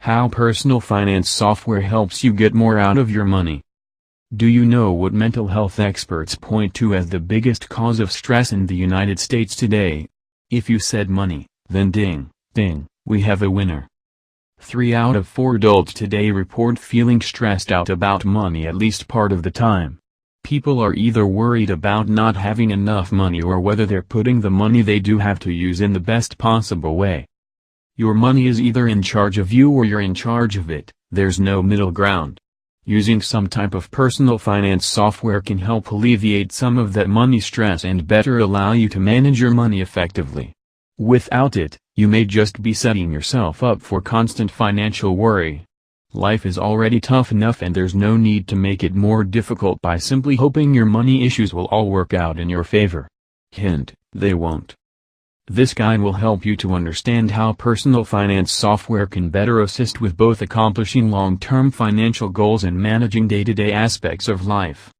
How personal finance software helps you get more out of your money. Do you know what mental health experts point to as the biggest cause of stress in the United States today? If you said money, then ding, ding, we have a winner. 3 out of 4 adults today report feeling stressed out about money at least part of the time. People are either worried about not having enough money or whether they're putting the money they do have to use in the best possible way. Your money is either in charge of you or you're in charge of it, there's no middle ground. Using some type of personal finance software can help alleviate some of that money stress and better allow you to manage your money effectively. Without it, you may just be setting yourself up for constant financial worry. Life is already tough enough and there's no need to make it more difficult by simply hoping your money issues will all work out in your favor. Hint, they won't. This guide will help you to understand how personal finance software can better assist with both accomplishing long-term financial goals and managing day-to-day aspects of life.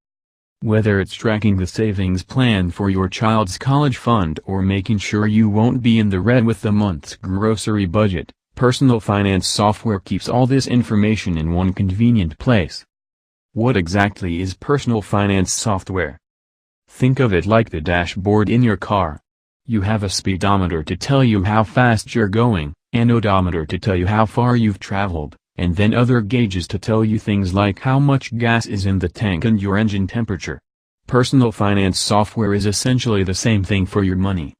Whether it's tracking the savings plan for your child's college fund or making sure you won't be in the red with the month's grocery budget, personal finance software keeps all this information in one convenient place. What exactly is personal finance software? Think of it like the dashboard in your car. You have a speedometer to tell you how fast you're going, an odometer to tell you how far you've traveled, and then other gauges to tell you things like how much gas is in the tank and your engine temperature. Personal finance software is essentially the same thing for your money.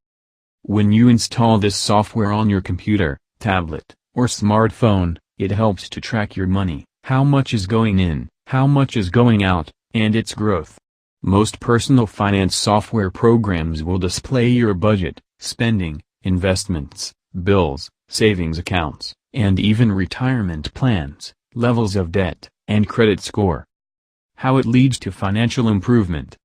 When you install this software on your computer, tablet, or smartphone, it helps to track your money, how much is going in, how much is going out, and its growth. Most personal finance software programs will display your budget, spending, investments, bills, savings accounts, and even retirement plans, levels of debt, and credit score. How it leads to financial improvement.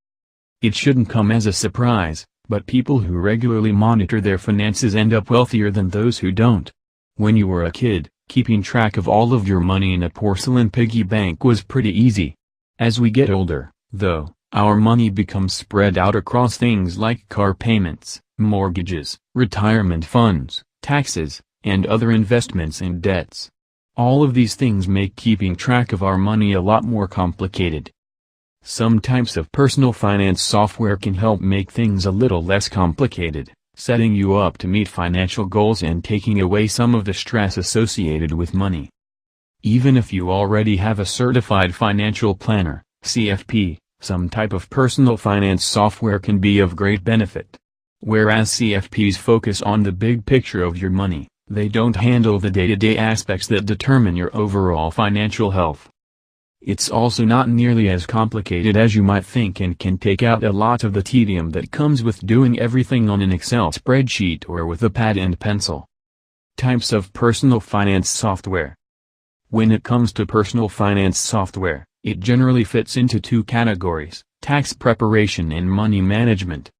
It shouldn't come as a surprise, but people who regularly monitor their finances end up wealthier than those who don't. When you were a kid, keeping track of all of your money in a porcelain piggy bank was pretty easy. As we get older, though, our money becomes spread out across things like car payments, mortgages, retirement funds, taxes, and other investments and debts. All of these things make keeping track of our money a lot more complicated. Some types of personal finance software can help make things a little less complicated, setting you up to meet financial goals and taking away some of the stress associated with money. Even if you already have a certified financial planner, CFP, some type of personal finance software can be of great benefit. Whereas CFPs focus on the big picture of your money, they don't handle the day-to-day aspects that determine your overall financial health. It's also not nearly as complicated as you might think and can take out a lot of the tedium that comes with doing everything on an Excel spreadsheet or with a pad and pencil. Types of personal finance software. When it comes to personal finance software, it generally fits into 2 categories, tax preparation and money management.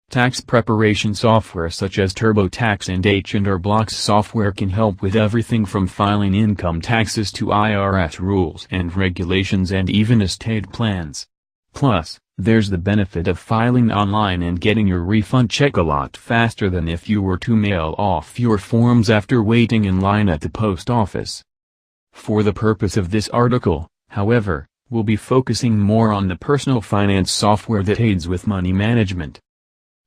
Tax preparation software such as TurboTax and H&R Block's software can help with everything from filing income taxes to IRS rules and regulations and even estate plans. Plus, there's the benefit of filing online and getting your refund check a lot faster than if you were to mail off your forms after waiting in line at the post office. For the purpose of this article, however, we'll be focusing more on the personal finance software that aids with money management.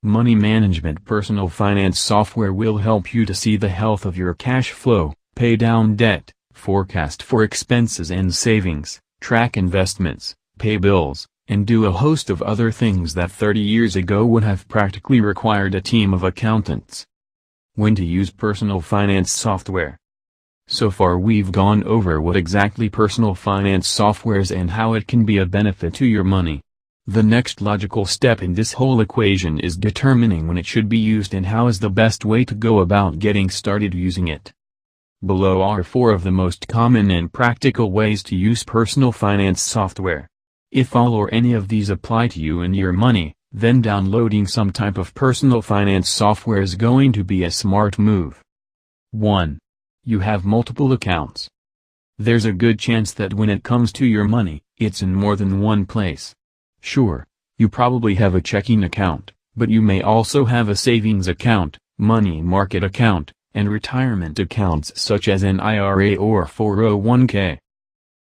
Money management personal finance software will help you to see the health of your cash flow, pay down debt, forecast for expenses and savings, track investments, pay bills, and do a host of other things that 30 years ago would have practically required a team of accountants. When to use personal finance software. So far we've gone over what exactly personal finance software is and how it can be a benefit to your money. The next logical step in this whole equation is determining when it should be used and how is the best way to go about getting started using it. Below are 4 of the most common and practical ways to use personal finance software. If all or any of these apply to you and your money, then downloading some type of personal finance software is going to be a smart move. 1. You have multiple accounts. There's a good chance that when it comes to your money, it's in more than one place. Sure, you probably have a checking account, but you may also have a savings account, money market account, and retirement accounts such as an IRA or 401k.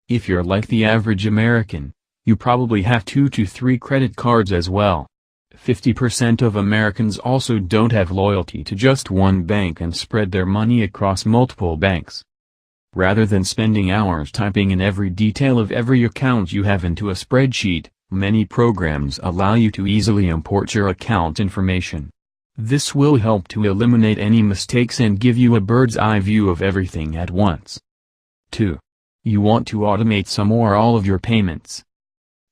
If you're like the average American, you probably have 2 to 3 credit cards as well. 50% of Americans also don't have loyalty to just one bank and spread their money across multiple banks. Rather than spending hours typing in every detail of every account you have into a spreadsheet, many programs allow you to easily import your account information. This will help to eliminate any mistakes and give you a bird's eye view of everything at once. 2. You want to automate some or all of your payments.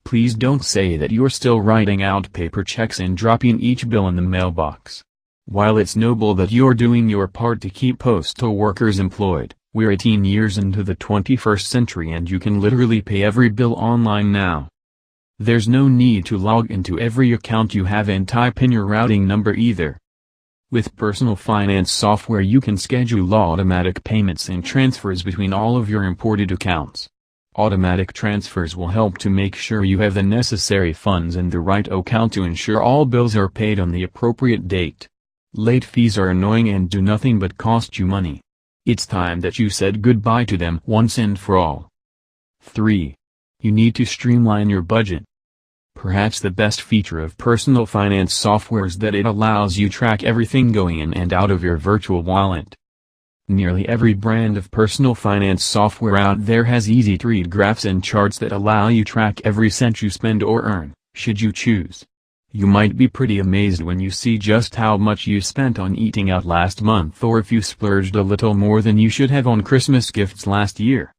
Please don't say that you're still writing out paper checks and dropping each bill in the mailbox. While it's noble that you're doing your part to keep postal workers employed, we're 18 years into the 21st century and you can literally pay every bill online now. There's no need to log into every account you have and type in your routing number either. With personal finance software you can schedule automatic payments and transfers between all of your imported accounts. Automatic transfers will help to make sure you have the necessary funds in the right account to ensure all bills are paid on the appropriate date. Late fees are annoying and do nothing but cost you money. It's time that you said goodbye to them once and for all. 3. You need to streamline your budget. Perhaps the best feature of personal finance software is that it allows you to track everything going in and out of your virtual wallet. Nearly every brand of personal finance software out there has easy-to-read graphs and charts that allow you to track every cent you spend or earn, should you choose. You might be pretty amazed when you see just how much you spent on eating out last month or if you splurged a little more than you should have on Christmas gifts last year.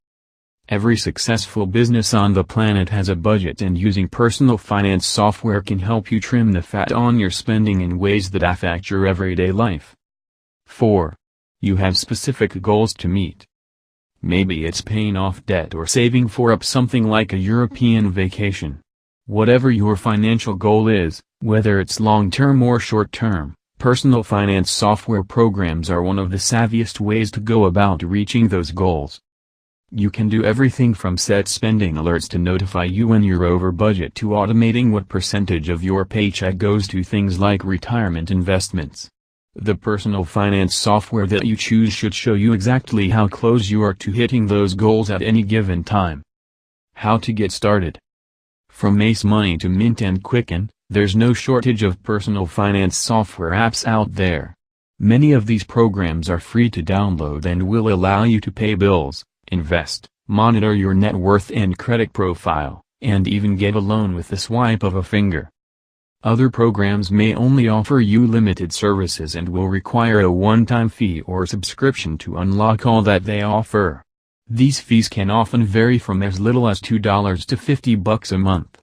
Every successful business on the planet has a budget, and using personal finance software can help you trim the fat on your spending in ways that affect your everyday life. 4. You have specific goals to meet. Maybe it's paying off debt or saving for something like a European vacation. Whatever your financial goal is, whether it's long-term or short-term, personal finance software programs are one of the savviest ways to go about reaching those goals. You can do everything from set spending alerts to notify you when you're over budget to automating what percentage of your paycheck goes to things like retirement investments. The personal finance software that you choose should show you exactly how close you are to hitting those goals at any given time. How to get started. From Ace Money to Mint and Quicken, there's no shortage of personal finance software apps out there. Many of these programs are free to download and will allow you to pay bills, invest, monitor your net worth and credit profile, and even get a loan with the swipe of a finger. Other programs may only offer you limited services and will require a one-time fee or subscription to unlock all that they offer. These fees can often vary from as little as $2 to $50 a month.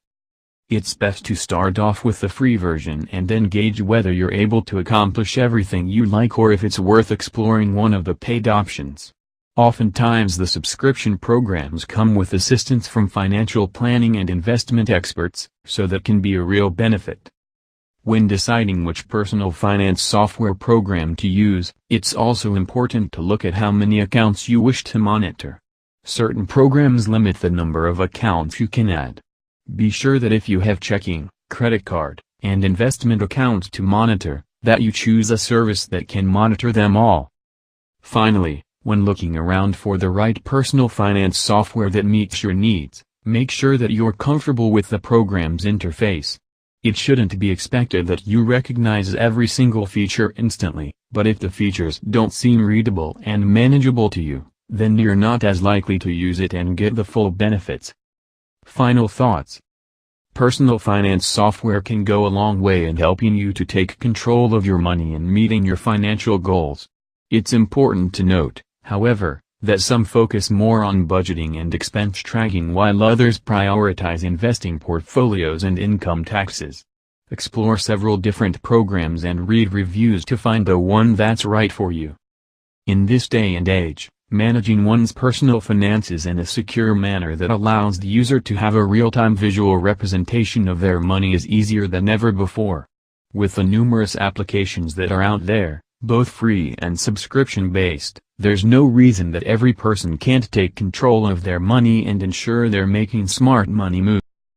It's best to start off with the free version and then gauge whether you're able to accomplish everything you like or if it's worth exploring one of the paid options. Oftentimes the subscription programs come with assistance from financial planning and investment experts, so that can be a real benefit. When deciding which personal finance software program to use, it's also important to look at how many accounts you wish to monitor. Certain programs limit the number of accounts you can add. Be sure that if you have checking, credit card, and investment accounts to monitor, that you choose a service that can monitor them all. Finally, when looking around for the right personal finance software that meets your needs, make sure that you're comfortable with the program's interface. It shouldn't be expected that you recognize every single feature instantly, but if the features don't seem readable and manageable to you, then you're not as likely to use it and get the full benefits. Final thoughts. Personal finance software can go a long way in helping you to take control of your money and meeting your financial goals. It's important to note, however, that some focus more on budgeting and expense tracking while others prioritize investing portfolios and income taxes. Explore several different programs and read reviews to find the one that's right for you. In this day and age, managing one's personal finances in a secure manner that allows the user to have a real-time visual representation of their money is easier than ever before. With the numerous applications that are out there, both free and subscription-based, there's no reason that every person can't take control of their money and ensure they're making smart money moves.